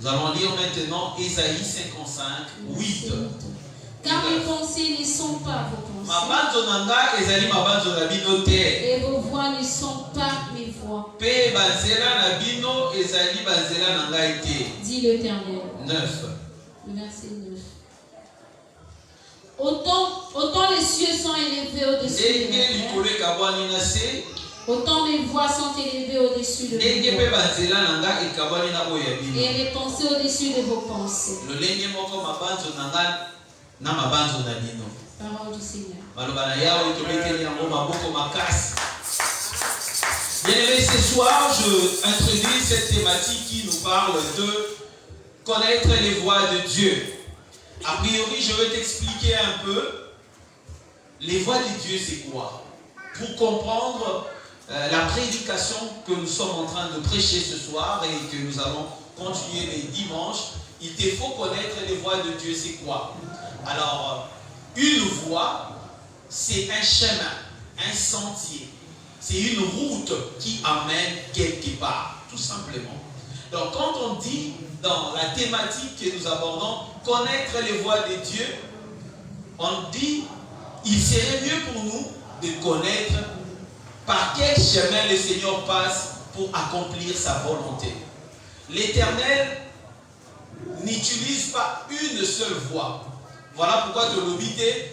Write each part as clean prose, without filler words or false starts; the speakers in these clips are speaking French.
Nous allons lire maintenant Ésaïe 55, 8. Car mes pensées ne sont pas vos pensées. Et vos voix ne sont pas mes voix. Dit l'Éternel. 9. Le verset 9. Autant les cieux sont élevés au-dessus de la terre, autant mes voix sont élevées au-dessus de vos voix. Et mes pensées au-dessus de vos pensées. Parole du Seigneur. Bien aimé, ce soir, je introduis cette thématique qui nous parle de connaître les voies de Dieu. A priori, je vais t'expliquer un peu les voies de Dieu, c'est quoi? Pour comprendre la prédication que nous sommes en train de prêcher ce soir et que nous allons continuer les dimanches, il te faut connaître les voies de Dieu, c'est quoi? Alors, une voie, c'est un chemin, un sentier. C'est une route qui amène quelque part, tout simplement. Donc, quand on dit dans la thématique que nous abordons, connaître les voies de Dieu, on dit, il serait mieux pour nous de connaître par quel chemin le Seigneur passe pour accomplir sa volonté. L'Éternel n'utilise pas une seule voie. Voilà pourquoi tu l'obité.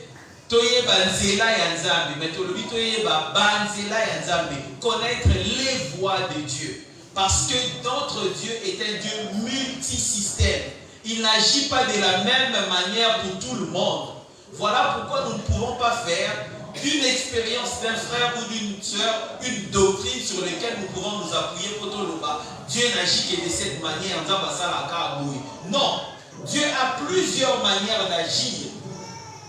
Connaître les voies de Dieu. Parce que notre Dieu est un Dieu multisystème. Il n'agit pas de la même manière pour tout le monde. Voilà pourquoi nous ne pouvons pas faire d'une expérience d'un frère ou d'une sœur une doctrine sur laquelle nous pouvons nous appuyer pour tout le bas. Dieu n'agit que de cette manière. Non, Dieu a plusieurs manières d'agir.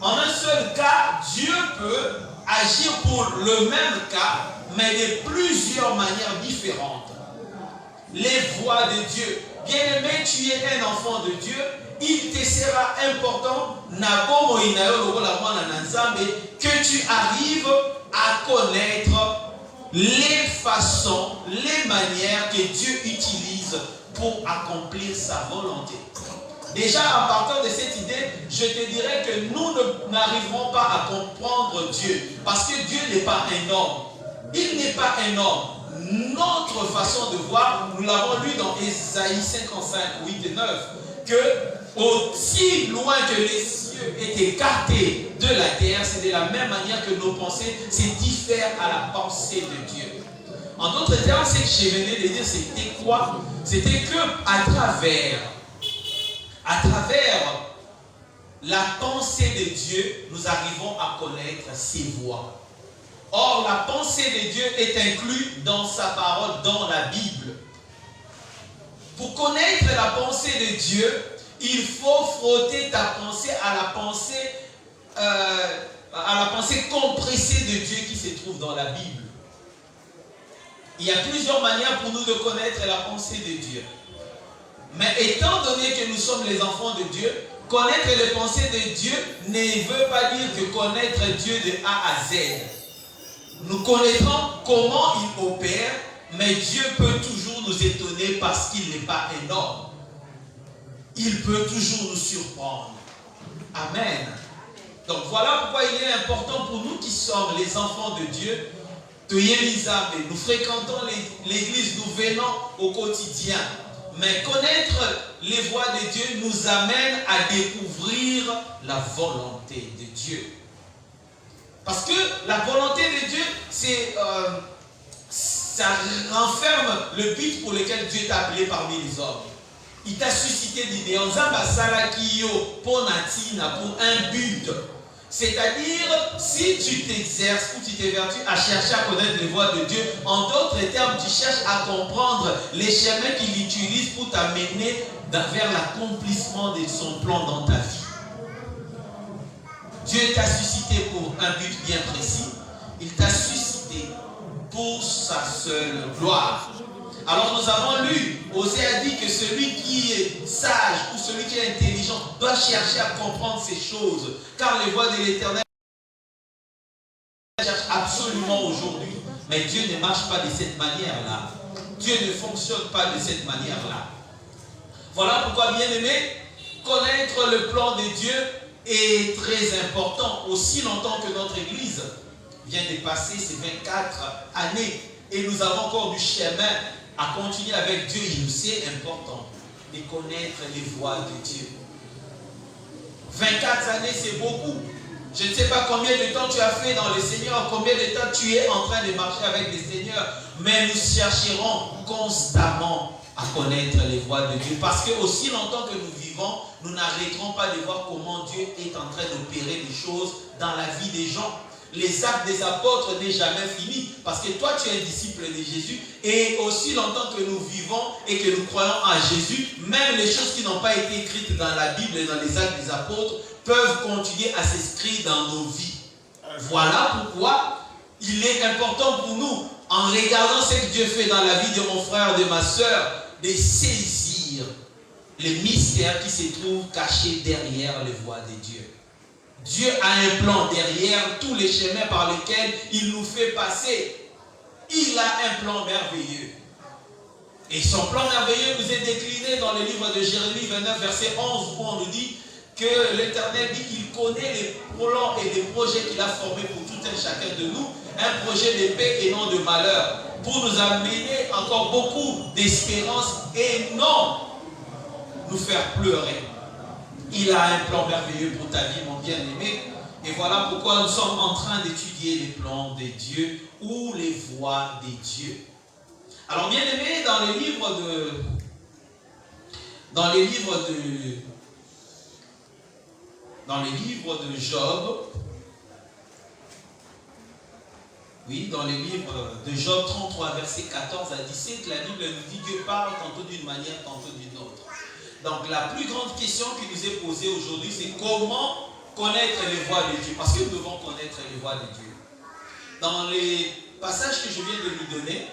En un seul cas, Dieu peut agir pour le même cas, mais de plusieurs manières différentes. Les voies de Dieu. Bien-aimé, tu es un enfant de Dieu, il te sera important que tu arrives à connaître les façons, les manières que Dieu utilise pour accomplir sa volonté. Déjà, à partir de cette idée, je te dirais que nous n'arriverons pas à comprendre Dieu. Parce que Dieu n'est pas un homme. Il n'est pas un homme. Notre façon de voir, nous l'avons lu dans Ésaïe 55, 8 et 9, que aussi loin que les cieux est écartés de la terre, c'est de la même manière que nos pensées se diffèrent à la pensée de Dieu. En d'autres termes, ce que je venais de dire, c'était quoi? C'était que à travers la pensée de Dieu, nous arrivons à connaître ses voies. Or, la pensée de Dieu est inclue dans sa parole, dans la Bible. Pour connaître la pensée de Dieu, il faut frotter ta pensée à la pensée compressée de Dieu qui se trouve dans la Bible. Il y a plusieurs manières pour nous de connaître la pensée de Dieu. Mais étant donné que nous sommes les enfants de Dieu, connaître les pensées de Dieu ne veut pas dire que connaître Dieu de A à Z. Nous connaîtrons comment il opère, mais Dieu peut toujours nous étonner parce qu'il n'est pas un homme. Il peut toujours nous surprendre. Amen. Donc voilà pourquoi il est important pour nous qui sommes les enfants de Dieu, nous fréquentons l'église, nous venons au quotidien. Mais connaître les voies de Dieu nous amène à découvrir la volonté de Dieu. Parce que la volonté de Dieu, ça renferme le but pour lequel Dieu t'a appelé parmi les hommes. Il t'a suscité d'idées. Pour un but. C'est-à-dire, si tu t'exerces ou tu t'évertues à chercher à connaître les voies de Dieu, en d'autres termes, tu cherches à comprendre les chemins qu'il utilise pour t'amener vers l'accomplissement de son plan dans ta vie. Dieu t'a suscité pour un but bien précis. Il t'a suscité pour sa seule gloire. Alors nous avons lu, Osée a dit que celui qui est sage ou celui qui est intelligent doit chercher à comprendre ces choses. Car les voies de l'Éternel cherchent absolument aujourd'hui. Mais Dieu ne marche pas de cette manière-là. Dieu ne fonctionne pas de cette manière-là. Voilà pourquoi, bien aimé, connaître le plan de Dieu est très important. Aussi longtemps que notre Église vient de passer ces 24 années et nous avons encore du chemin à continuer avec Dieu, il nous est important de connaître les voies de Dieu. 24 années, c'est beaucoup. Je ne sais pas combien de temps tu as fait dans le Seigneur, combien de temps tu es en train de marcher avec le Seigneur, mais nous chercherons constamment à connaître les voies de Dieu. Parce que aussi longtemps que nous vivons, nous n'arrêterons pas de voir comment Dieu est en train d'opérer des choses dans la vie des gens. Les actes des apôtres n'est jamais fini. Parce que toi, tu es un disciple de Jésus. Et aussi longtemps que nous vivons et que nous croyons en Jésus, même les choses qui n'ont pas été écrites dans la Bible et dans les actes des apôtres peuvent continuer à s'inscrire dans nos vies. Voilà pourquoi il est important pour nous, en regardant ce que Dieu fait dans la vie de mon frère, de ma soeur, de saisir les mystères qui se trouvent cachés derrière les voies de Dieu. Dieu a un plan derrière tous les chemins par lesquels il nous fait passer. Il a un plan merveilleux. Et son plan merveilleux nous est décliné dans le livre de Jérémie 29, verset 11, où on nous dit que l'Éternel dit qu'il connaît les plans et les projets qu'il a formés pour tout un chacun de nous, un projet de paix et non de malheur, pour nous amener encore beaucoup d'espérance et non nous faire pleurer. Il a un plan merveilleux pour ta vie, mon bien-aimé. Et voilà pourquoi nous sommes en train d'étudier les plans de Dieu ou les voies de Dieu. Alors, bien-aimé, dans les livres de Job, oui, dans les livres de Job 33, versets 14 à 17, la Bible nous dit que Dieu parle tantôt d'une manière, tantôt d'une autre. Donc la plus grande question qui nous est posée aujourd'hui, c'est comment connaître les voies de Dieu. Parce que nous devons connaître les voies de Dieu. Dans les passages que je viens de vous donner,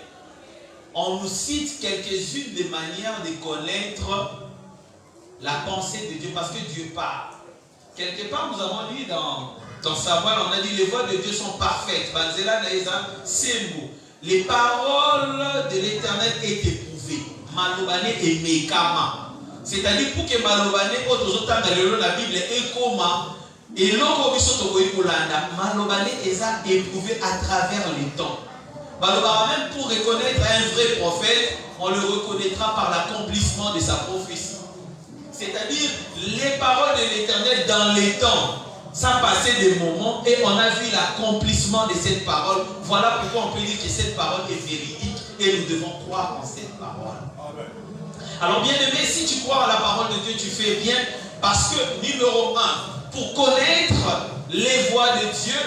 on nous cite quelques-unes des manières de connaître la pensée de Dieu. Parce que Dieu parle. Quelque part, nous avons lu dans Samuel, on a dit les voies de Dieu sont parfaites. Les paroles de l'Éternel est éprouvées. Malobane et Mekama. C'est-à-dire pour que Malobane, la Bible est comme et l'autre Malobane est éprouvé à travers les temps. Malobane, même pour reconnaître un vrai prophète, on le reconnaîtra par l'accomplissement de sa prophétie. C'est-à-dire les paroles de l'Éternel dans les temps. Ça passait des moments et on a vu l'accomplissement de cette parole. Voilà pourquoi on peut dire que cette parole est véridique et nous devons croire en cette parole. Amen. Alors bien aimé, si tu crois à la parole de Dieu, tu fais bien, parce que numéro 1, pour connaître les voies de Dieu,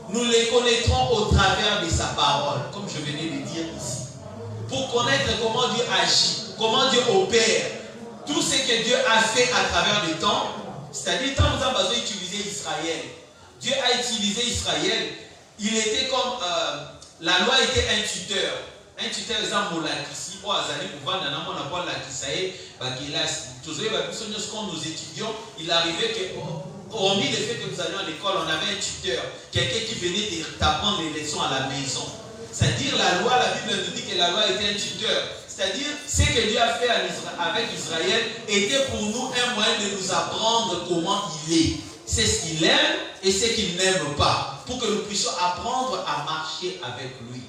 nous les connaîtrons au travers de sa parole, comme je venais de dire ici. Pour connaître comment Dieu agit, comment Dieu opère, tout ce que Dieu a fait à travers le temps, c'est-à-dire quand nous avons utilisé Israël, Dieu a utilisé Israël, il était comme, la loi était un tuteur. Un tuteur exemple ici, pour Azali, pour voir Nanamon a pas la Kisaïe, quand nous étudions, il arrivait que, hormis le fait que nous allions à l'école, on avait un tuteur, quelqu'un qui venait t'apprendre les leçons à la maison. C'est-à-dire la loi, la Bible nous dit que la loi était un tuteur. C'est-à-dire, ce que Dieu a fait avec Israël était pour nous un moyen de nous apprendre comment il est. C'est ce qu'il aime et ce qu'il n'aime pas. Pour que nous puissions apprendre à marcher avec lui.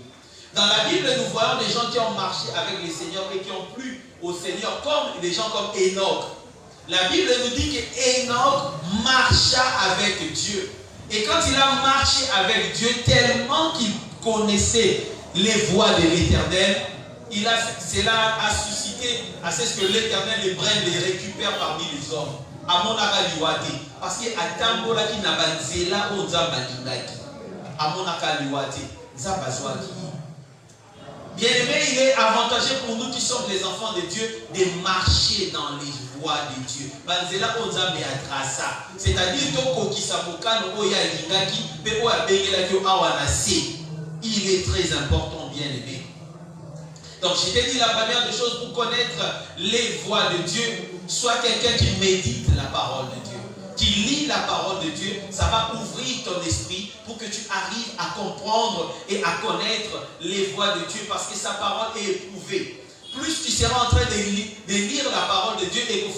Dans la Bible, nous voyons des gens qui ont marché avec le Seigneur et qui ont plu au Seigneur, comme des gens comme Enoch. La Bible nous dit qu'Enoch marcha avec Dieu. Et quand il a marché avec Dieu, tellement qu'il connaissait les voies de l'Éternel, cela a suscité à ce que l'Éternel les prenne, les récupère parmi les hommes. À mon akaliwate. Parce que Atambola qui n'a pas zéla ou Nzabadindaki. À mon akaliwate. Zabazwaki. Bien aimé, il est avantageux pour nous qui sommes les enfants de Dieu de marcher dans les voies de Dieu. C'est-à-dire il est très important, bien aimé. Donc je t'ai dit la première des choses pour connaître les voies de Dieu, soit quelqu'un qui médite la parole de Dieu, qui lit la parole de Dieu, ça va ouvrir ton esprit pour que tu arrives à comprendre et à connaître les voies de Dieu parce que sa parole est éprouvée. plus tu seras en train de lire la parole de Dieu et que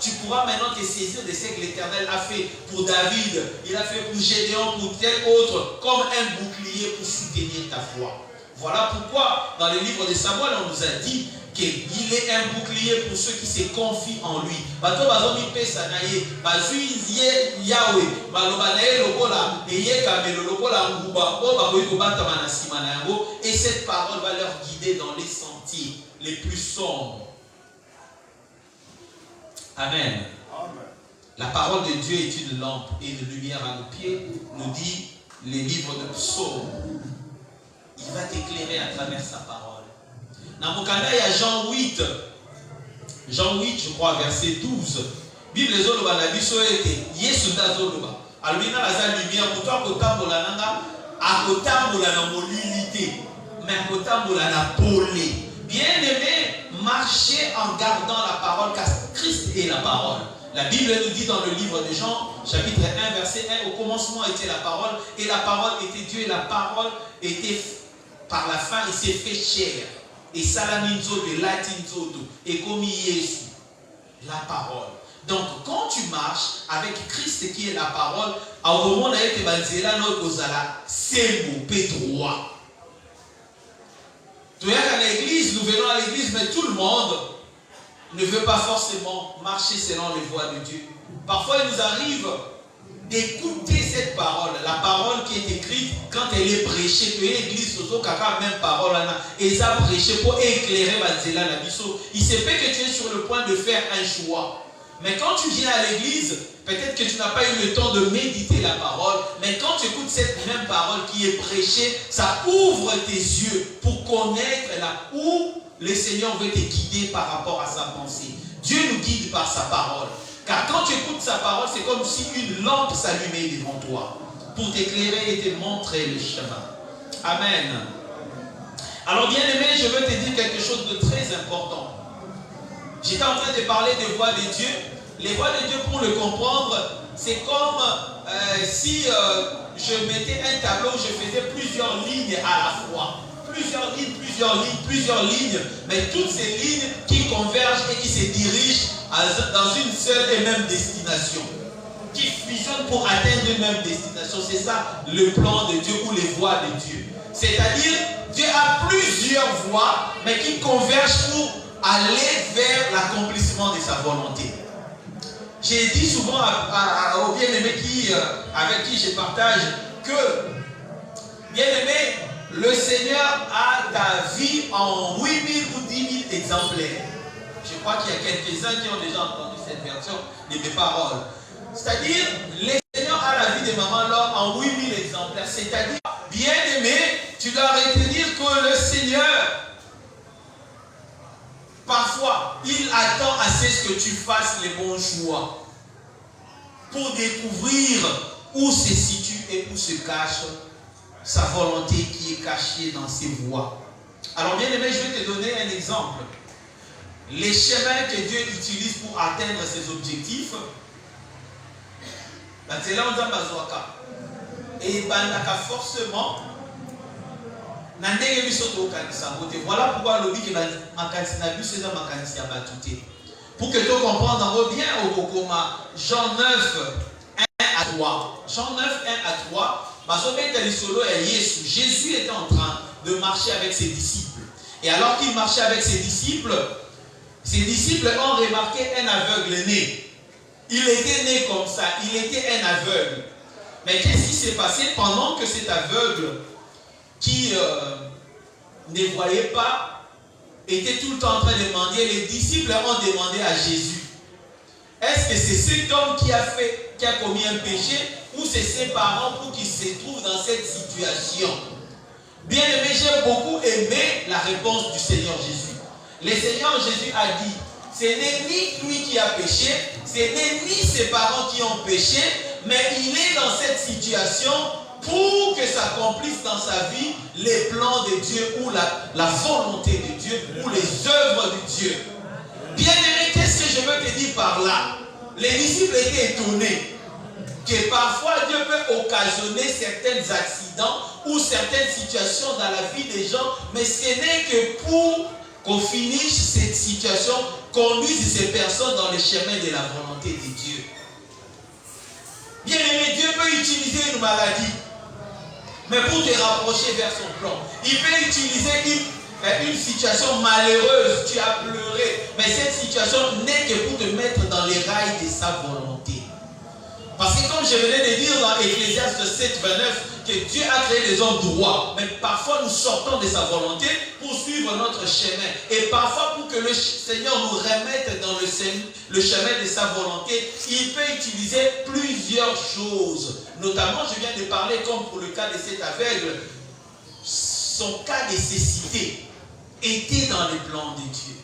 tu pourras maintenant te saisir de ce que l'Éternel a fait pour David, il a fait pour Gédéon, pour tel autre, comme un bouclier pour soutenir ta foi. Voilà pourquoi dans le livre de Samuel, on nous a dit qu'il est un bouclier pour ceux qui se confient en lui. Et cette parole va leur guider dans les sentiers les plus sombres. Amen. La parole de Dieu est une lampe et une lumière à nos pieds, nous dit les livres de Psaumes. Il va t'éclairer à travers sa parole. Dans mon canal, il y a Jean 8, je crois, verset 12. Bible zoloba na biso ete Yesu da zoloba. Alubina la za lumière pour toi kotambola nanga, akotambola na molilité, mais akotambola na polé. Bien-aimé, marchez en gardant la parole, car Christ est la parole. La Bible nous dit dans le livre de Jean, chapitre 1, verset 1, au commencement était la parole, et la parole était Dieu, et la parole était, par la fin, il s'est fait chair. Et salaminzo de latinzo, et comme Jésus, la parole. Donc, quand tu marches avec Christ qui est la parole, au moment où tu c'est droit. Tu es à l'église, nous venons à l'église, mais tout le monde ne veut pas forcément marcher selon les voies de Dieu. Parfois, il nous arrive d'écouter cette parole, la parole qui est écrite quand elle est prêchée, que l'église a même parole, et ça prêché pour éclairer la biso. Il se fait que tu es sur le point de faire un choix. Mais quand tu viens à l'église, peut-être que tu n'as pas eu le temps de méditer la parole, mais quand tu écoutes cette même parole qui est prêchée, ça ouvre tes yeux pour connaître où le Seigneur veut te guider par rapport à sa pensée. Dieu nous guide par sa parole. Car quand tu écoutes sa parole, c'est comme si une lampe s'allumait devant toi pour t'éclairer et te montrer le chemin. Amen. Alors bien aimé, je veux te dire quelque chose de très important. J'étais en train de parler des voies de Dieu. Les voies de Dieu, pour le comprendre, c'est comme si je mettais un tableau, je faisais plusieurs lignes à la fois. Plusieurs lignes, mais toutes ces lignes qui convergent et qui se dirigent dans une seule et même destination. Qui fusionnent pour atteindre une même destination. C'est ça le plan de Dieu ou les voies de Dieu. C'est-à-dire, Dieu a plusieurs voies, mais qui convergent pour aller vers l'accomplissement de sa volonté. J'ai dit souvent aux bien-aimés avec qui je partage que, bien-aimés, le Seigneur a ta vie en 8000 ou 10 000 exemplaires. Je crois qu'il y a quelques-uns qui ont déjà entendu cette version de mes paroles. C'est-à-dire, le Seigneur a la vie de maman Laure en 8000 exemplaires. C'est-à-dire, bien-aimé, tu dois retenir que le Seigneur, parfois, il attend assez ce que tu fasses les bons choix pour découvrir où se situe et où se cache sa volonté qui est cachée dans ses voies. Alors bien aimé, je vais te donner un exemple. Les chemins que Dieu utilise pour atteindre ses objectifs, et forcément, voilà pourquoi le dit que pour que tu comprennes, on revient au Jean 9, 1 à 3. Jean 9, 1 à 3. Jésus était en train de marcher avec ses disciples. Et alors qu'il marchait avec ses disciples ont remarqué un aveugle né. Il était né comme ça, il était un aveugle. Mais qu'est-ce qui s'est passé pendant que cet aveugle qui ne voyait pas était tout le temps en train de demander, les disciples ont demandé à Jésus, est-ce que c'est cet homme qui a commis un péché ou c'est ses parents pour qu'ils se trouvent dans cette situation? Bien aimé, j'ai beaucoup aimé la réponse du Seigneur Jésus. Le Seigneur Jésus a dit, ce n'est ni lui qui a péché, ce n'est ni ses parents qui ont péché, mais il est dans cette situation pour que s'accomplissent dans sa vie les plans de Dieu ou la volonté de Dieu ou les œuvres de Dieu. Bien aimé, qu'est-ce que je veux te dire par là? Les disciples étaient étonnés que parfois Dieu peut occasionner certains accidents ou certaines situations dans la vie des gens, mais ce n'est que pour qu'on finisse cette situation, conduise ces personnes dans le chemin de la volonté de Dieu. Bien aimé, Dieu peut utiliser une maladie, mais pour te rapprocher vers son plan. Il peut utiliser une situation malheureuse, tu as pleuré, mais cette situation n'est que pour te mettre dans les rails de sa volonté. Parce que comme je venais de dire dans Ecclésiaste 7, 29, que Dieu a créé les hommes droits, mais parfois nous sortons de sa volonté pour suivre notre chemin. Et parfois pour que le Seigneur nous remette dans le chemin de sa volonté, il peut utiliser plusieurs choses. Notamment, je viens de parler, comme pour le cas de cet aveugle, son cas de cécité était dans les plans de Dieu.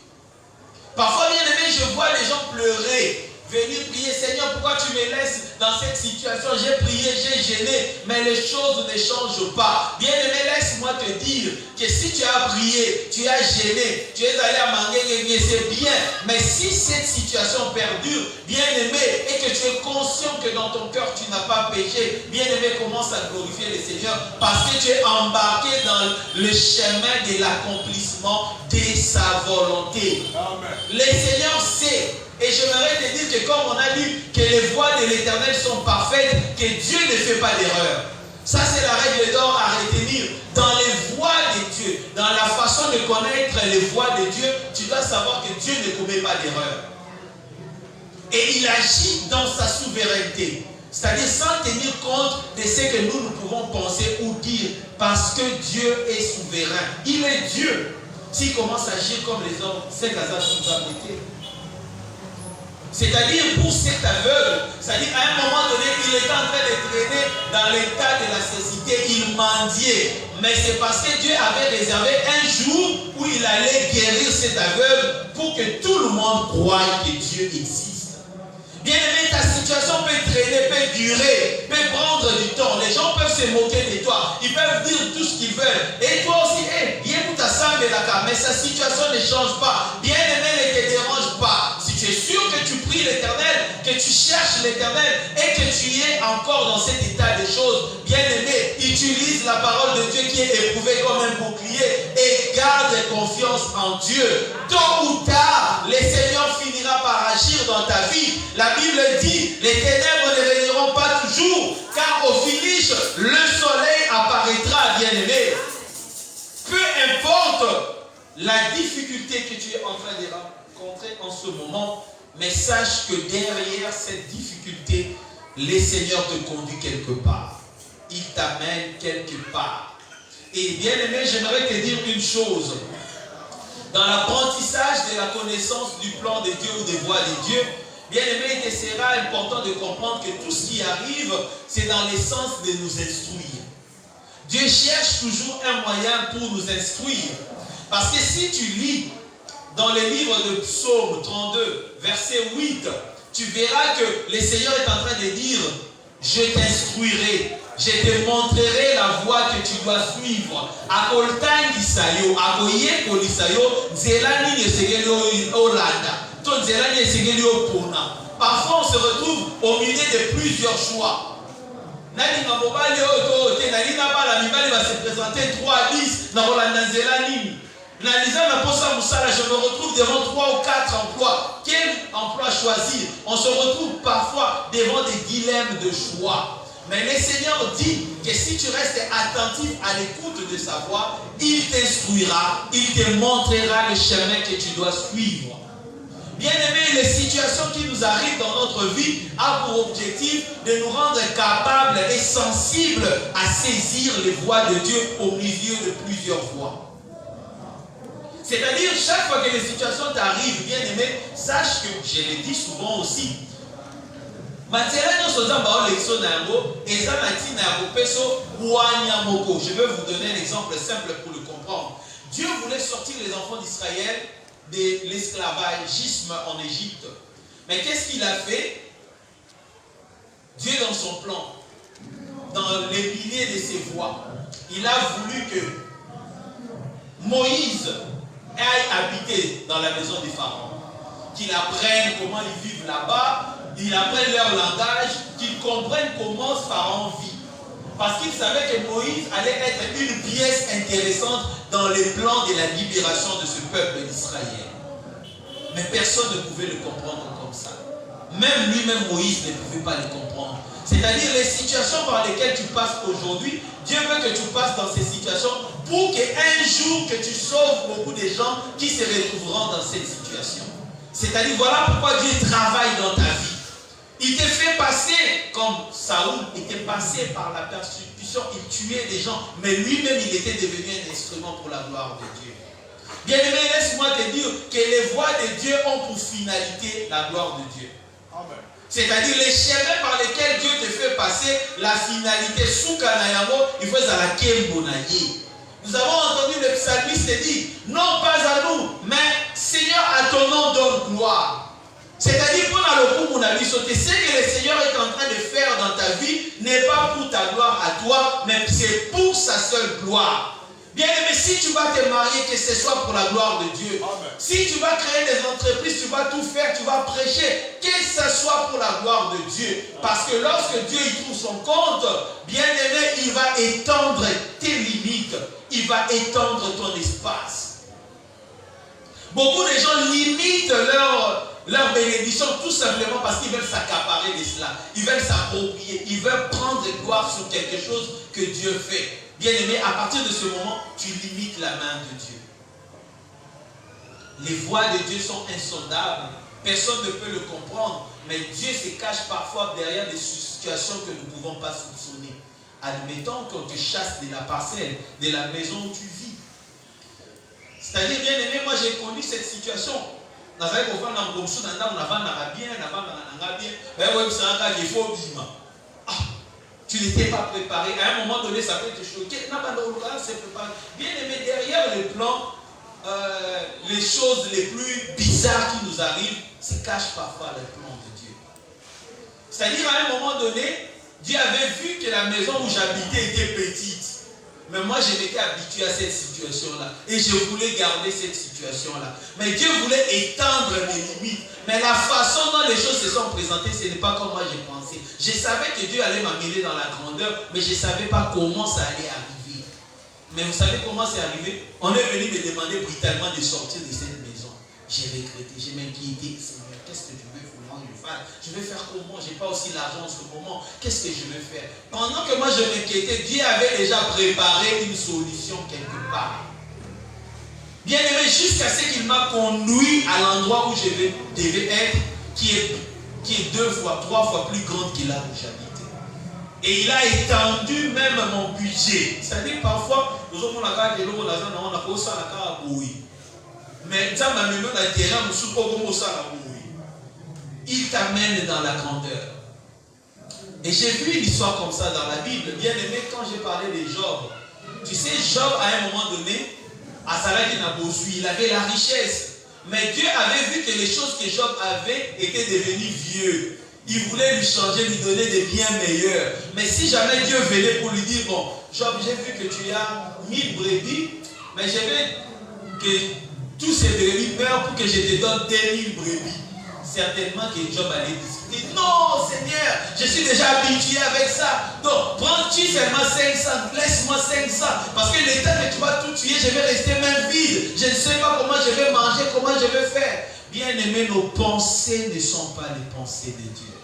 Parfois, bien aimé, je vois les gens pleurer, venir prier, Seigneur, pourquoi tu me laisses dans cette situation? J'ai prié, j'ai gêné, mais les choses ne changent pas. Bien aimé, laisse-moi te dire que si tu as prié, tu as gêné, tu es allé à Mangué, c'est bien. Mais si cette situation perdure, bien aimé, et que tu es conscient que dans ton cœur tu n'as pas péché, bien aimé, commence à glorifier le Seigneur parce que tu es embarqué dans le chemin de l'accomplissement de sa volonté. Amen. Le Seigneur sait. Et j'aimerais te dire que comme on a dit que les voies de l'Éternel sont parfaites, que Dieu ne fait pas d'erreur. Ça c'est la règle d'or à retenir. Dans les voies de Dieu, dans la façon de connaître les voies de Dieu, tu dois savoir que Dieu ne commet pas d'erreur. Et il agit dans sa souveraineté. C'est-à-dire sans tenir compte de ce que nous pouvons penser ou dire. Parce que Dieu est souverain. Il est Dieu. S'il commence à agir comme les hommes, c'est qu'à sous été. C'est-à-dire pour cet aveugle, c'est-à-dire à un moment donné, il était en train de traîner dans l'état de la cécité, il mendiait. Mais c'est parce que Dieu avait réservé un jour où il allait guérir cet aveugle pour que tout le monde croie que Dieu existe. Bien aimé, ta situation peut traîner, peut durer, peut prendre du temps. Les gens peuvent se moquer de toi, ils peuvent dire tout ce qu'ils veulent. Et toi aussi, mais sa situation ne change pas. Bien aimé, ne te dérange pas. Si tu es sûr que tu pries l'Éternel, que tu cherches l'Éternel et que tu es encore dans cet état de choses, bien aimé, utilise la parole de Dieu qui est éprouvée comme un bouclier et garde confiance en Dieu. Tôt ou tard, le Seigneur finira par agir dans ta vie. La Bible dit, les ténèbres ne régneront pas toujours, car au finish, le soleil apparaîtra, bien aimé. Peu importe la difficulté que tu es en train de rencontrer en ce moment, mais sache que derrière cette difficulté, le Seigneur te conduit quelque part. Il t'amène quelque part. Et bien aimé, j'aimerais te dire une chose. Dans l'apprentissage de la connaissance du plan de Dieu ou des voies de Dieu, bien aimé, il sera important de comprendre que tout ce qui arrive, c'est dans le sens de nous instruire. Dieu cherche toujours un moyen pour nous instruire. Parce que si tu lis dans le livre de Psaume 32, verset 8, tu verras que le Seigneur est en train de dire, je t'instruirai, je te montrerai la voie que tu dois suivre. Parfois on se retrouve au milieu de plusieurs choix. Nani mabobali oto nani na bala mibali va se présenter 3 à 10 na Rolanda Zelani. Naliza na posa musala, je me retrouve devant 3 ou 4 emplois. Quel emploi choisir? On se retrouve parfois devant des dilemmes de choix. Mais le Seigneur dit que si tu restes attentif à l'écoute de sa voix, il t'instruira, il te montrera le chemin que tu dois suivre. Bien aimé, les situations qui nous arrivent dans notre vie ont pour objectif de nous rendre capables et sensibles à saisir les voies de Dieu au milieu de plusieurs voies. C'est-à-dire, chaque fois que les situations t'arrivent, bien aimé, sache que, je le dis souvent aussi, je vais vous donner un exemple simple pour le comprendre. Dieu voulait sortir les enfants d'Israël de l'esclavagisme en Égypte. Mais qu'est-ce qu'il a fait? Dieu, dans son plan, dans les milliers de ses voies, il a voulu que Moïse aille habiter dans la maison des pharaons, qu'il apprenne comment ils vivent là-bas, qu'ils apprennent leur langage, qu'ils comprennent comment ce pharaon vit. Parce qu'il savait que Moïse allait être une pièce intéressante dans les plans de la libération de ce peuple d'Israël. Mais personne ne pouvait le comprendre comme ça. Même lui-même, Moïse, ne pouvait pas le comprendre. C'est-à-dire les situations par lesquelles tu passes aujourd'hui, Dieu veut que tu passes dans ces situations pour qu'un jour que tu sauves beaucoup de gens qui se retrouveront dans cette situation. C'est-à-dire, voilà pourquoi Dieu travaille dans ta vie. Il te fait passer, comme Saoul était passé par la persécution, il tuait des gens, mais lui-même il était devenu un instrument pour la gloire de Dieu. Bien-aimé, laisse-moi te dire que les voies de Dieu ont pour finalité la gloire de Dieu. C'est-à-dire les chemins par lesquels Dieu te fait passer, la finalité, Soukanayamo, il faut à la Kembonaye. Nous avons entendu le psalmiste dire, non pas à nous, mais Seigneur, à ton nom donne gloire. C'est-à-dire, pour ce que le Seigneur est en train de faire dans ta vie n'est pas pour ta gloire à toi, mais c'est pour sa seule gloire. Bien aimé, si tu vas te marier, que ce soit pour la gloire de Dieu. Amen. Si tu vas créer des entreprises, tu vas tout faire, tu vas prêcher, que ce soit pour la gloire de Dieu. Parce que lorsque Dieu y trouve son compte, bien aimé, il va étendre tes limites, il va étendre ton espace. Beaucoup de gens limitent leur bénédiction tout simplement parce qu'ils veulent s'accaparer de cela. Ils veulent s'approprier. Ils veulent prendre gloire sur quelque chose que Dieu fait. Bien aimé, à partir de ce moment, tu limites la main de Dieu. Les voies de Dieu sont insondables. Personne ne peut le comprendre. Mais Dieu se cache parfois derrière des situations que nous ne pouvons pas soupçonner. Admettons qu'on te chasse de la parcelle, de la maison où tu vis. C'est-à-dire, bien aimé, moi j'ai connu cette situation. Tu n'étais pas préparé. À un moment donné, ça peut te choquer. Bien aimé, derrière le plan, les choses les plus bizarres qui nous arrivent se cachent parfois le plan de Dieu. C'est-à-dire, à un moment donné, Dieu avait vu que la maison où j'habitais était petite. Mais moi, je m'étais habitué à cette situation-là. Et je voulais garder cette situation-là. Mais Dieu voulait étendre mes limites. Mais la façon dont les choses se sont présentées, ce n'est pas comme moi j'ai pensé. Je savais que Dieu allait m'amener dans la grandeur, mais je ne savais pas comment ça allait arriver. Mais vous savez comment c'est arrivé? On est venu me demander brutalement de sortir de cette maison. J'ai regretté, j'ai m'inquiété. Seigneur, qu'est-ce que tu veux vraiment que je fasse? Je vais faire comment? Je n'ai pas aussi l'argent en ce moment. Qu'est-ce que je vais faire? Pendant que moi je m'inquiétais, Dieu avait déjà préparé une solution quelque part. Bien aimé, jusqu'à ce qu'il m'a conduit à l'endroit où je devais être, qui est 2 fois, 3 fois plus grande que là où j'habitais. Et il a étendu même mon budget. C'est-à-dire parfois, nous avons la carte de l'eau, on a posé la carte à Boui. Mais il t'amène dans la grandeur. Et j'ai vu une histoire comme ça dans la Bible. Bien aimé, quand j'ai parlé de Job, tu sais, Job à un moment donné, il avait la richesse. Mais Dieu avait vu que les choses que Job avait étaient devenues vieux. Il voulait lui changer, lui donner des biens meilleurs. Mais si jamais Dieu venait pour lui dire, bon, Job, j'ai vu que tu as 1000 brebis, mais je veux que tous ces brebis meurent pour que je te donne 2000 brebis. Certainement que Job allait discuter. Non, Seigneur, je suis déjà habitué avec ça. Donc, prends-tu seulement 500, laisse-moi 500. Parce que l'état que tu vas tout tuer, je vais rester même vide. Je ne sais pas comment je vais manger, comment je vais faire. Bien aimé, nos pensées ne sont pas les pensées de Dieu.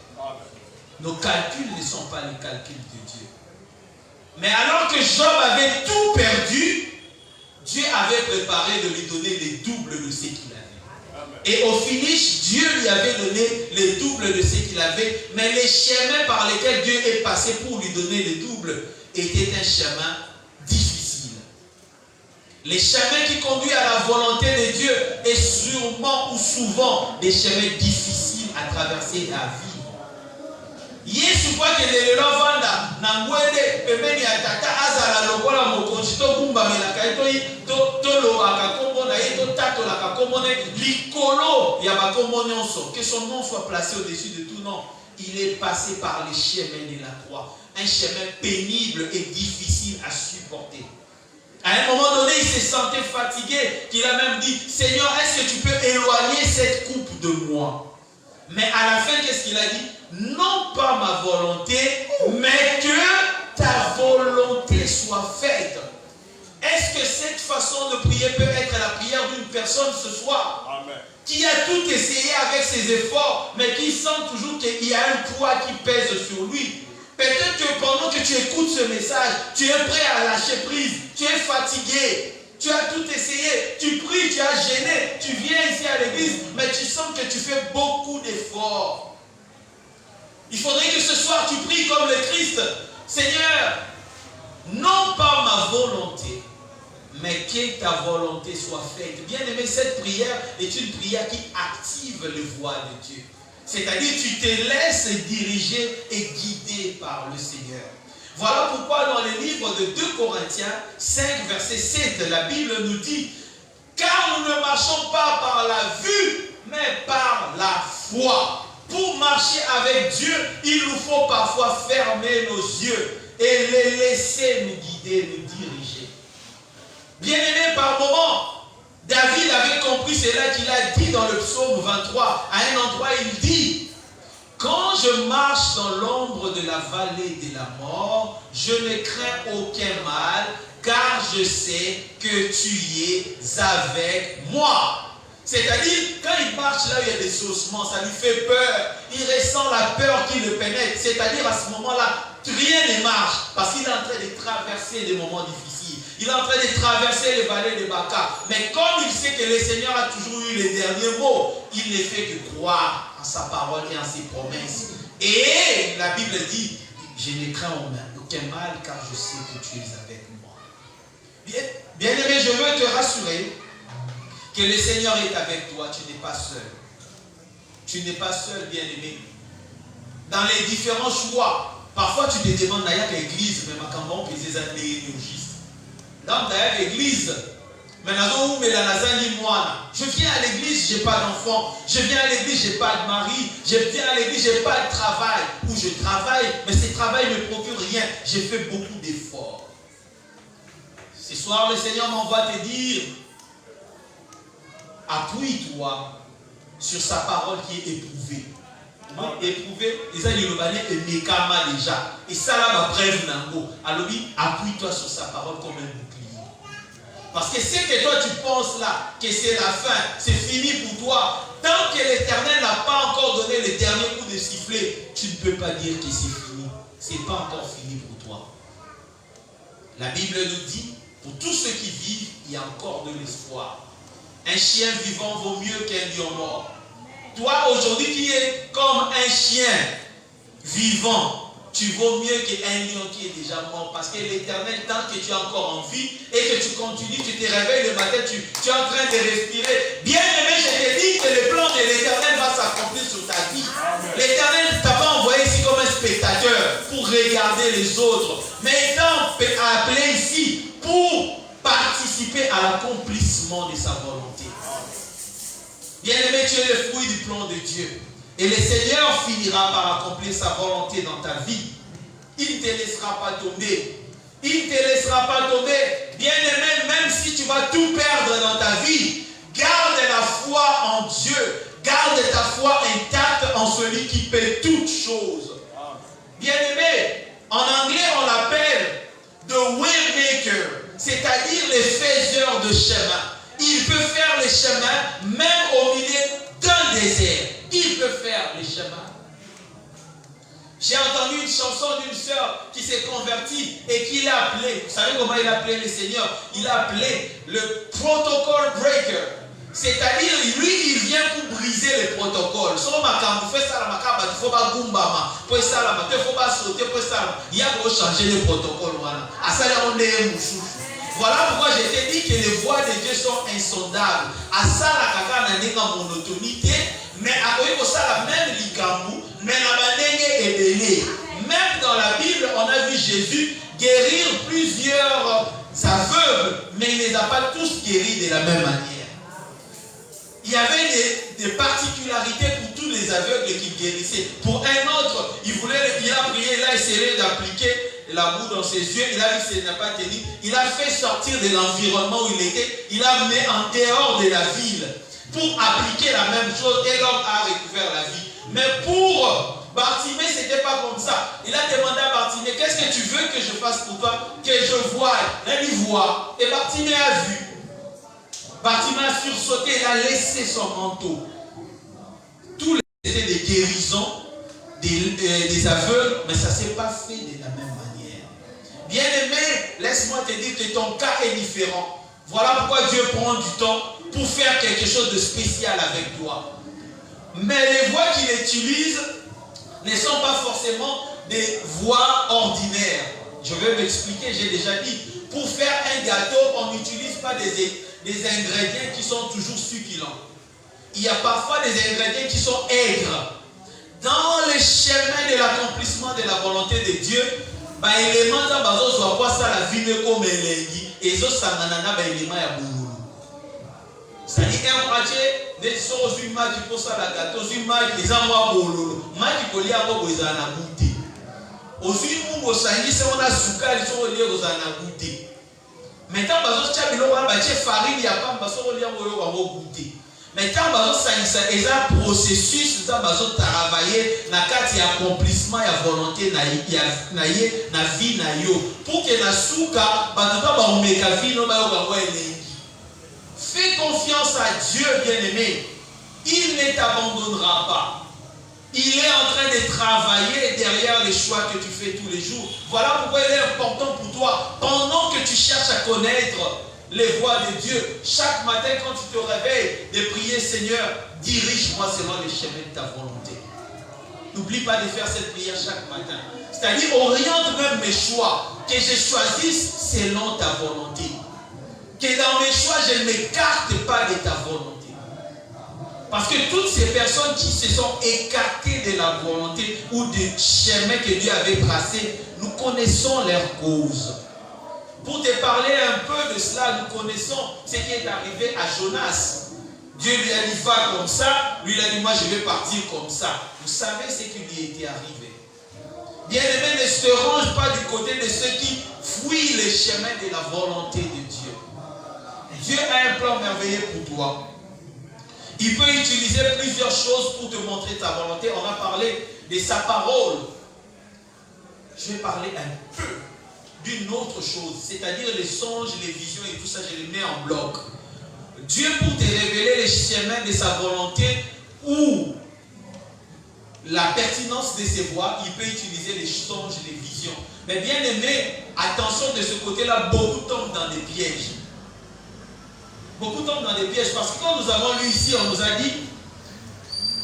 Nos calculs ne sont pas les calculs de Dieu. Mais alors que Job avait tout perdu, Dieu avait préparé de lui donner le double de ce qu'il avait. Et au finish, Dieu lui avait donné le double de ce qu'il avait. Mais les chemins par lesquels Dieu est passé pour lui donner le double étaient un chemin difficile. Les chemins qui conduisent à la volonté de Dieu est sûrement ou souvent des chemins difficiles à traverser et à vivre. Yesu kwa kelelo vanda na ngwende pembeni ya tata azala lokola mokonzi to kumba melaka to lo akakombo na ye to tato la kakomone likolo ya bakombo nyonso, que son nom soit placé au-dessus de tout nom. Il est passé par les chemins de la croix, un chemin pénible et difficile à supporter. À un moment donné, il se sentait fatigué, qu'il a même dit, Seigneur, est-ce que tu peux éloigner cette coupe de moi? Mais à la fin, qu'est-ce qu'il a dit? Non pas ma volonté, mais que ta ta volonté soit faite. Est-ce que cette façon de prier peut être la prière d'une personne ce soir? Amen. Qui a tout essayé avec ses efforts, mais qui sent toujours qu'il y a un poids qui pèse sur lui. Peut-être que pendant que tu écoutes ce message, tu es prêt à lâcher prise, tu es fatigué, tu as tout essayé, tu pries, tu as gêné, tu viens ici à l'église, mais tu sens que tu fais beaucoup d'efforts. Il faudrait que ce soir tu pries comme le Christ. Seigneur, non pas ma volonté, mais que ta volonté soit faite. Bien aimé, cette prière est une prière qui active le voix de Dieu. C'est-à-dire tu te laisses diriger et guider par le Seigneur. Voilà pourquoi dans le livre de 2 Corinthiens 5, verset 7, la Bible nous dit: car nous ne marchons pas par la vue, mais par la foi. Pour marcher avec Dieu, il nous faut parfois fermer nos yeux et les laisser nous guider, nous diriger. Bien-aimé, par moment, David avait compris cela qu'il a dit dans le psaume 23. À un endroit, il dit: quand je marche dans l'ombre de la vallée de la mort, je ne crains aucun mal, car je sais que tu es avec moi. C'est-à-dire, quand il marche là où il y a des ossements, ça lui fait peur. Il ressent la peur qui le pénètre. C'est-à-dire, à ce moment-là, rien ne marche. Parce qu'il est en train de traverser des moments difficiles. Il est en train de traverser les vallées de Baca. Mais comme il sait que le Seigneur a toujours eu les derniers mots, il ne fait que croire en sa parole et en ses promesses. Et la Bible dit: je ne crains aucun mal, car je sais que tu es avec moi. Bien aimé, je veux te rassurer que le Seigneur est avec toi, tu n'es pas seul. Tu n'es pas seul, bien-aimé. Dans les différents choix, parfois tu te demandes, il y a l'église, mais quand on peut les années juste. Dans l'église, je viens à l'église, je n'ai pas d'enfant. Je viens à l'église, je n'ai pas de mari. Je viens à l'église, je n'ai pas de travail. Ou je travaille, mais ce travail ne me procure rien. J'ai fait beaucoup d'efforts. Ce soir, le Seigneur m'envoie te dire: appuie-toi sur sa parole qui est éprouvée. Éprouvé, les amis et Mekama déjà. Et ça là, ma brève nango. Alors appuie-toi sur sa parole comme un bouclier. Parce que ce que toi tu penses là, que c'est la fin, c'est fini pour toi. Tant que l'Éternel n'a pas encore donné le dernier coup de sifflet, tu ne peux pas dire que c'est fini. C'est pas encore fini pour toi. La Bible nous dit: pour tous ceux qui vivent, il y a encore de l'espoir. Un chien vivant vaut mieux qu'un lion mort. Toi, aujourd'hui, qui es comme un chien vivant, tu vaux mieux qu'un lion qui est déjà mort. Parce que l'Éternel, tant que tu es encore en vie et que tu continues, tu te réveilles le matin, tu es en train de respirer. Bien aimé, je te dis que le plan de l'Éternel va s'accomplir sur ta vie. L'Éternel ne t'a pas envoyé ici comme un spectateur pour regarder les autres, mais étant appelé ici pour participer à l'accomplissement de sa volonté. Bien-aimé, tu es le fruit du plan de Dieu. Et le Seigneur finira par accomplir sa volonté dans ta vie. Il ne te laissera pas tomber. Il ne te laissera pas tomber. Bien-aimé, même si tu vas tout perdre dans ta vie, garde la foi en Dieu. Garde ta foi intacte en celui qui paie toutes choses. Bien-aimé, en anglais on l'appelle the waymaker, c'est-à-dire les faiseurs de chemin. Il peut faire les chemins même au milieu d'un désert. Il peut faire les chemins. J'ai entendu une chanson d'une sœur qui s'est convertie et qui l'a appelé. Vous savez comment il a appelé le Seigneur? Il a appelé le protocol breaker. C'est-à-dire, lui, il vient pour briser les protocoles. Sur ma cam, vous faites ça la macabre, il faut pas gumbama, pour ça la macabre, il faut pas sauter, pour ça. Il y a pour changer les protocoles. Voilà. À ça, on est mouchou. Voilà pourquoi je t'ai dit que les voies de Dieu sont insondables. À ça, la caca n'a pas monotonité, mais à quoi ça la même ligamou, mais la manègue est belle. Même dans la Bible, on a vu Jésus guérir plusieurs aveugles, mais il ne les a pas tous guéris de la même manière. Il y avait des particularités pour tous les aveugles qu'il guérissait. Pour un autre, il a prié, il a essayé d'appliquer la boue dans ses yeux, il a vu que ça n'a pas tenu. Il a fait sortir de l'environnement où il était, il a mis en dehors de la ville pour appliquer la même chose et l'homme a recouvert la vie. Mais pour Bartimée, c'était pas comme ça. Il a demandé à Bartimée, qu'est-ce que tu veux que je fasse pour toi? Que je voie. Il voit. Et Bartimée a vu. Bartimée a sursauté, il a laissé son manteau. Tous les étaient des guérisons, des aveugles, mais ça ne s'est pas fait de la même manière. Bien-aimé, laisse-moi te dire que ton cas est différent. Voilà pourquoi Dieu prend du temps pour faire quelque chose de spécial avec toi. Mais les voies qu'il utilise ne sont pas forcément des voies ordinaires. Je vais m'expliquer, j'ai déjà dit. Pour faire un gâteau, on n'utilise pas des ingrédients qui sont toujours succulents. Il y a parfois des ingrédients qui sont aigres. Dans les chemins de l'accomplissement de la volonté de Dieu, élément ça bazo quoi ça la vie comme elengi et zo sanganana élément ya boulou. C'est-à-dire un projet des choses une magie pour ça la gâteau une magie les amours boulou. Magie ko lia ngo bozana goûter. Aussi mungo sangi c'est on a sukali so lia bozana goûter. Maintenant bazo cha biloko ba che farine ya pamba so lia ngo yo ba goûter. Maintenant, ça est un processus, ça va travailler dans le accomplissement de la volonté de la vie. Pour que la souka, fais confiance à Dieu, bien-aimé. Il ne t'abandonnera pas. Il est en train de travailler derrière les choix que tu fais tous les jours. Voilà pourquoi il est important pour toi, pendant que tu cherches à connaître les voies de Dieu, chaque matin quand tu te réveilles, de prier, Seigneur, dirige-moi selon les chemins de ta volonté. N'oublie pas de faire cette prière chaque matin. C'est-à-dire, oriente même mes choix, que je choisisse selon ta volonté. Que dans mes choix, je ne m'écarte pas de ta volonté. Parce que toutes ces personnes qui se sont écartées de la volonté ou du chemin que Dieu avait tracé, nous connaissons leurs causes. Pour te parler un peu de cela, nous connaissons ce qui est arrivé à Jonas. Dieu lui a dit, va comme ça. Lui, il a dit, moi, je vais partir comme ça. Vous savez ce qui lui était arrivé. Bien-aimé, ne se range pas du côté de ceux qui fuient les chemins de la volonté de Dieu. Dieu a un plan merveilleux pour toi. Il peut utiliser plusieurs choses pour te montrer ta volonté. On a parlé de sa parole. Je vais parler un peu d'une autre chose, c'est-à-dire les songes, les visions et tout ça, je les mets en bloc. Dieu, pour te révéler les chemins de sa volonté ou la pertinence de ses voies, il peut utiliser les songes, les visions. Mais bien aimé, attention de ce côté-là, beaucoup tombent dans des pièges. Beaucoup tombent dans des pièges parce que quand nous avons lu ici, on nous a dit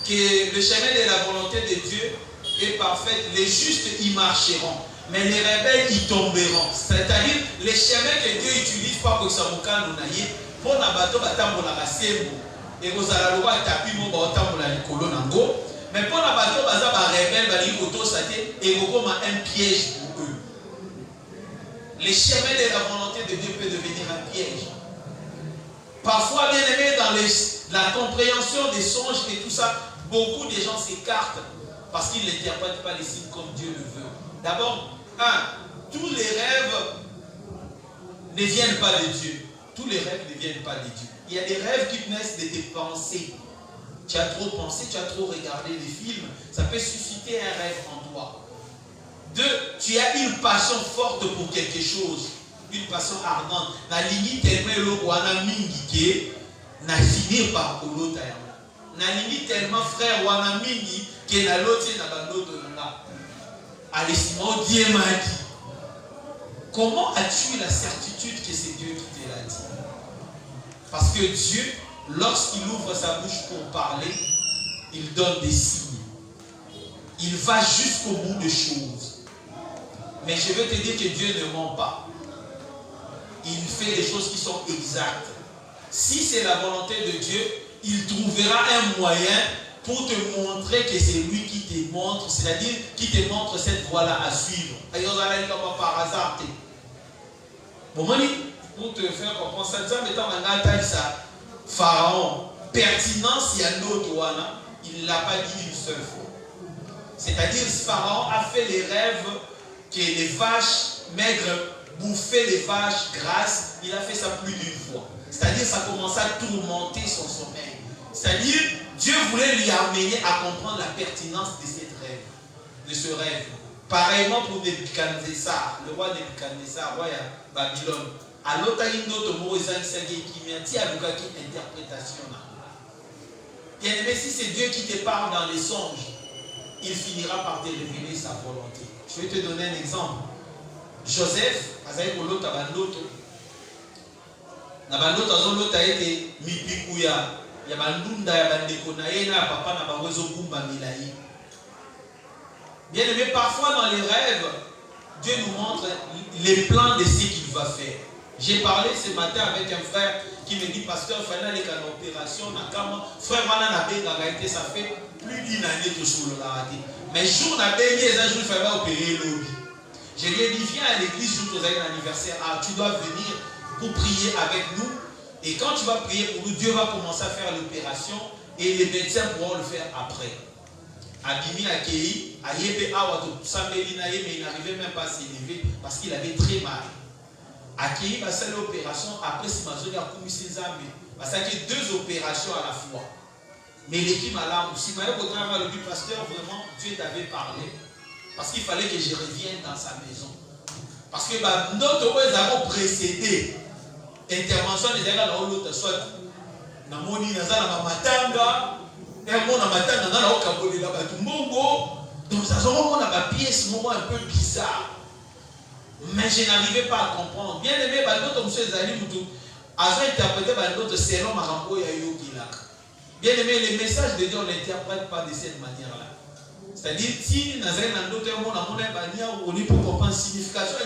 que le chemin de la volonté de Dieu est parfait, les justes y marcheront. Mais les rebelles y tomberont. C'est-à-dire les chemins que Dieu utilise pour que ça nous calme, pour la bateau, la sembo. Et vous allez le voir, tapis, mon bateau, la licolo, nango. Mais pour la bateau, les rebelles, et vous comme un piège pour eux. Les chemins de la volonté de Dieu peuvent devenir un piège. Parfois, bien aimé, dans la compréhension des songes et tout ça, beaucoup de gens s'écartent parce qu'ils n'interprètent pas les signes comme Dieu le veut. D'abord, tous les rêves ne viennent pas de Dieu. Tous les rêves ne viennent pas de Dieu. Il y a des rêves qui naissent de tes pensées. Tu as trop pensé, tu as trop regardé les films. Ça peut susciter un rêve en toi. 2, tu as une passion forte pour quelque chose. Une passion ardente. La ligne tellement l'eau mingi na finir par l'autre. Na ligne tellement frère wana mingi que na l'autre na l'autre na. Allez, Simon, Dieu m'a dit. Comment as-tu la certitude que c'est Dieu qui te l'a dit? Parce que Dieu, lorsqu'il ouvre sa bouche pour parler, il donne des signes. Il va jusqu'au bout des choses. Mais je veux te dire que Dieu ne ment pas. Il fait des choses qui sont exactes. Si c'est la volonté de Dieu, il trouvera un moyen pour te montrer que c'est lui qui te montre, c'est-à-dire qui te montre cette voie-là à suivre. Par hasard. Pour te faire comprendre ça, Pharaon, pertinence, il y a un autre wana, il ne l'a pas dit une seule fois. C'est-à-dire Pharaon a fait les rêves que les vaches maigres bouffaient les vaches grasses, il a fait ça plus d'une fois. C'est-à-dire ça commençait à tourmenter son sommeil. C'est-à-dire Dieu voulait lui amener à comprendre la pertinence de cette rêve. de ce rêve. Pareillement pour Nebuchadnezzar, le roi Nebuchadnezzar, roi de Babylone. À l'autre interprétation. Bien aimé, si c'est Dieu qui te parle dans les songes, il finira par te révéler sa volonté. Je vais te donner un exemple. Joseph, Azaï Koloto Bandoto, Nabandoto Azoloto a été Mipikuya, Yabandunda Yabandekonaena, Papa Nabawezo Bumba Milaï. Bien aimé, parfois dans les rêves, Dieu nous montre les plans de ce qu'il va faire. J'ai parlé ce matin avec un frère qui me dit, pasteur, il fallait aller à l'opération. Frère, ça fait plus d'une année que je suis là. Mais jour n'a pas été, il fallait opérer l'objet. Je lui ai dit, viens à l'église, jour de l'anniversaire. Ah, tu dois venir pour prier avec nous. Et quand tu vas prier pour nous, Dieu va commencer à faire l'opération et les médecins pourront le faire après. Abimi Akei, Ayebe Awato, Sambelina, mais il n'arrivait même pas à s'élever parce qu'il avait très mal. Akei va faire l'opération, après si ma zone a commis ses amis. Parce qu'il y a deux opérations à la fois. Mais l'équipe à l'âme, si ma le but pasteur, vraiment, Dieu t'avait parlé. Parce qu'il fallait que je revienne dans sa maison. Parce que notre nous avons précédé l'intervention des élèves dans l'autre, soit Namoni Nazana Matanga, donc nous avons une pièce un peu bizarre. Mais je n'arrivais pas à comprendre. Bien aimé, d'autres monsieur Zali Moutou a interprété d'autres selon Marambo Yayoukila. Bien aimé, les messages de Dieu on ne l'interprète pas de cette manière-là. C'est-à-dire, si nous avons un autre monde, on peut comprendre la signification,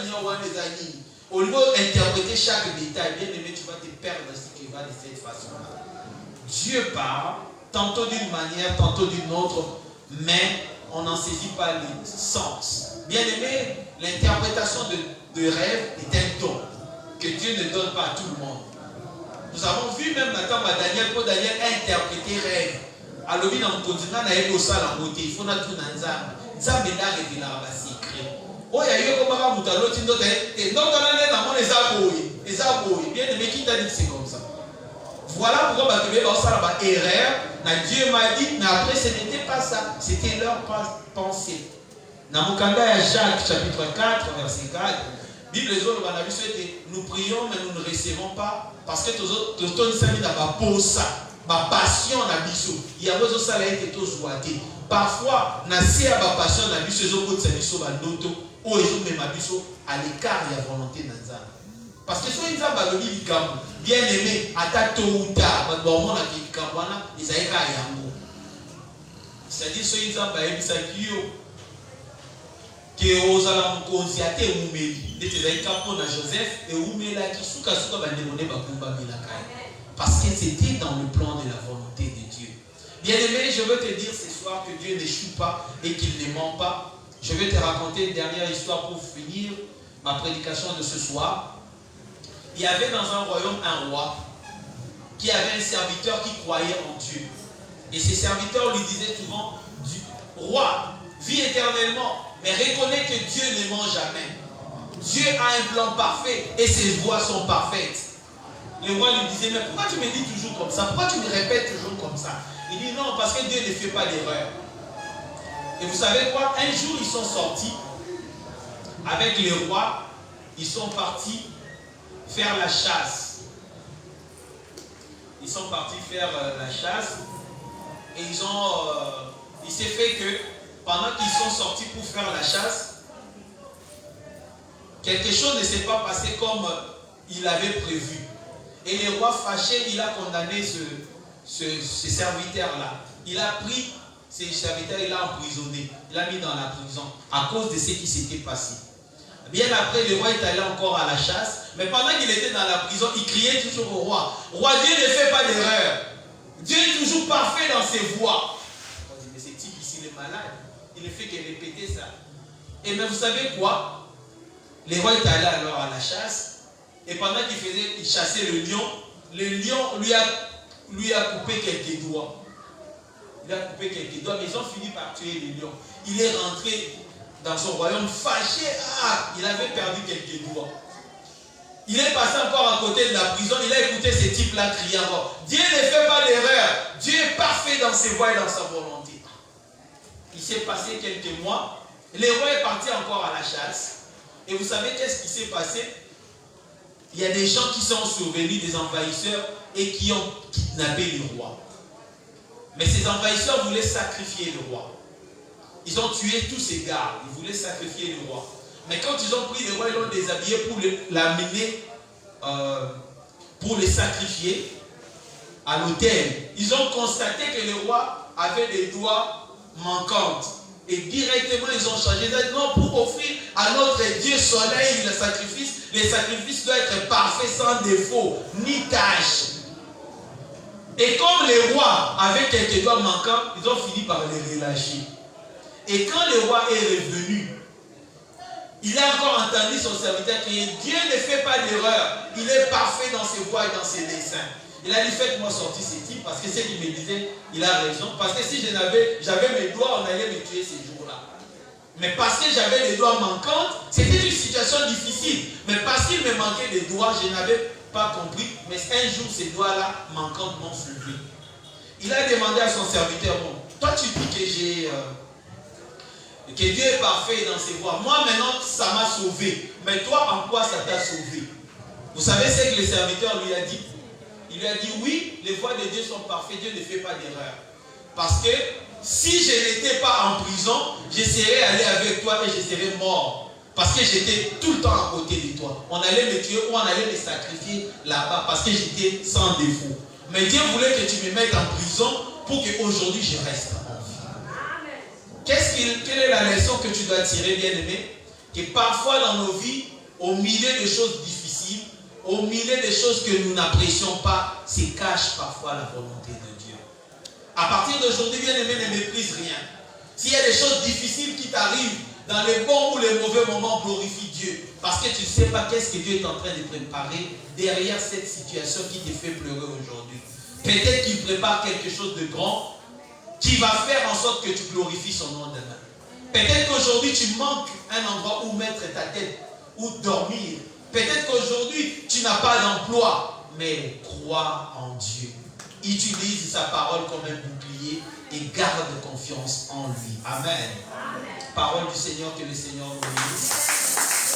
on peut interpréter chaque détail. Bien aimé, tu vas te perdre ce qui va de cette façon-là. Dieu parle, tantôt d'une manière, tantôt d'une autre, mais on n'en saisit pas le sens. Bien aimé, l'interprétation de rêve est un don que Dieu ne donne pas à tout le monde. Nous avons vu même maintenant Daniel, quand Daniel a interprété rêve. Alors, il continue à aller au salon en beauté. Il faut tout dans Nzambe. Nzambe n'a révélé la secret. Oh, il y a eu comme un moutalo, et donc, bien aimé, qui t'a dit que c'est comme ça? Voilà pourquoi Dieu m'a dit, mais après ce n'était pas ça, c'était leur pensée. Dans Jacques chapitre 4, verset 4, Bible nous prions mais nous ne recevons pas parce que tous passion na biso ya bozo sala ete to zoate parfois na si a passion na biso zo kotsa biso ba ndoto o ezo mema biso à l'écart ya volonté na Nzambe. Parce que soit Nzambe alobi likambo bien aimé ata to uta ba bomona ki likambwana izaika yango. C'est-à-dire soit Nzambe ayebisa kiyo ke ozala mukonzi ate umeli ndete zaika pona Joseph et umela ki suka ba ndemone ba kumba bilaka. Parce que c'était dans le plan de la volonté de Dieu. Bien-aimé, je veux te dire ce soir que Dieu n'échoue pas et qu'il ne ment pas. Je vais te raconter une dernière histoire pour finir ma prédication de ce soir. Il y avait dans un royaume un roi qui avait un serviteur qui croyait en Dieu. Et ces serviteurs lui disaient souvent, roi, vis éternellement, mais reconnais que Dieu ne ment jamais. Dieu a un plan parfait et ses voies sont parfaites. Le roi lui disait, mais pourquoi tu me dis toujours comme ça? Pourquoi tu me répètes toujours comme ça? Il dit non, parce que Dieu ne fait pas d'erreur. Et vous savez quoi? Un jour, ils sont sortis avec le roi. Ils sont partis faire la chasse. Ils sont partis faire la chasse. Et il s'est fait que pendant qu'ils sont sortis pour faire la chasse, quelque chose ne s'est pas passé comme il avait prévu. Et le roi fâché, il a condamné ce serviteur-là. Il a pris ce serviteur, il l'a emprisonné. Il l'a mis dans la prison à cause de ce qui s'était passé. Bien après, le roi est allé encore à la chasse. Mais pendant qu'il était dans la prison, il criait toujours au roi. Roi, Dieu ne fait pas d'erreur. Dieu est toujours parfait dans ses voies. On dit, mais ce type ici, il est malade. Il ne fait que répéter ça. Et mais vous savez quoi? Le roi est allé alors à la chasse. Et pendant qu'il chassait le lion lui a coupé quelques doigts. Il a coupé quelques doigts, mais ils ont fini par tuer le lion. Il est rentré dans son royaume fâché. Ah, il avait perdu quelques doigts. Il est passé encore à côté de la prison. Il a écouté ces types-là crier encore. Dieu ne fait pas d'erreur. Dieu est parfait dans ses voies et dans sa volonté. Il s'est passé quelques mois. Le roi est parti encore à la chasse. Et vous savez qu'est-ce qui s'est passé? Il y a des gens qui sont survenus, des envahisseurs, et qui ont kidnappé le roi. Mais ces envahisseurs voulaient sacrifier le roi. Ils ont tué tous ses gardes. Ils voulaient sacrifier le roi. Mais quand ils ont pris le roi, ils l'ont déshabillé pour l'amener, pour le sacrifier à l'autel. Ils ont constaté que le roi avait des doigts manquantes. Et directement, ils ont changé. Non, pour offrir à notre Dieu soleil le sacrifice doit être parfait, sans défaut, ni tache. Et comme les rois avaient quelques doigts manquants, ils ont fini par les relâcher. Et quand le roi est revenu, il a encore entendu son serviteur que Dieu ne fait pas d'erreur. Il est parfait dans ses voies et dans ses desseins. Il a dit, faites-moi sortir ce type, parce que ce qu'il me disait, il a raison. Parce que si j'avais mes doigts, on allait me tuer ces jours-là. Mais parce que j'avais des doigts manquants, c'était une situation difficile. Mais parce qu'il me manquait des doigts, je n'avais pas compris. Mais un jour, ces doigts-là manquants m'ont soulevé. Il a demandé à son serviteur, bon, toi tu dis que Dieu est parfait dans ses voies. Moi maintenant, ça m'a sauvé. Mais toi, en quoi ça t'a sauvé? Vous savez ce que le serviteur lui a dit? Il lui a dit, oui, les voies de Dieu sont parfaites, Dieu ne fait pas d'erreur. Parce que si je n'étais pas en prison, je serais allé avec toi et je serais mort. Parce que j'étais tout le temps à côté de toi. On allait me tuer ou on allait me sacrifier là-bas parce que j'étais sans défaut. Mais Dieu voulait que tu me mettes en prison pour qu'aujourd'hui je reste en vie. Quelle est la leçon que tu dois tirer, bien-aimé? Que parfois dans nos vies, au milieu de choses difficiles, au milieu des choses que nous n'apprécions pas, se cache parfois la volonté de Dieu. À partir d'aujourd'hui, bien-aimé, ne méprise rien. S'il y a des choses difficiles qui t'arrivent, dans les bons ou les mauvais moments, glorifie Dieu. Parce que tu ne sais pas qu'est-ce que Dieu est en train de préparer derrière cette situation qui te fait pleurer aujourd'hui. Peut-être qu'il prépare quelque chose de grand qui va faire en sorte que tu glorifies son nom demain. Peut-être qu'aujourd'hui, tu manques un endroit où mettre ta tête, où dormir. Peut-être qu'aujourd'hui, tu n'as pas d'emploi, mais crois en Dieu. Utilise sa parole comme un bouclier et garde confiance en lui. Amen. Parole du Seigneur, que le Seigneur nous bénisse.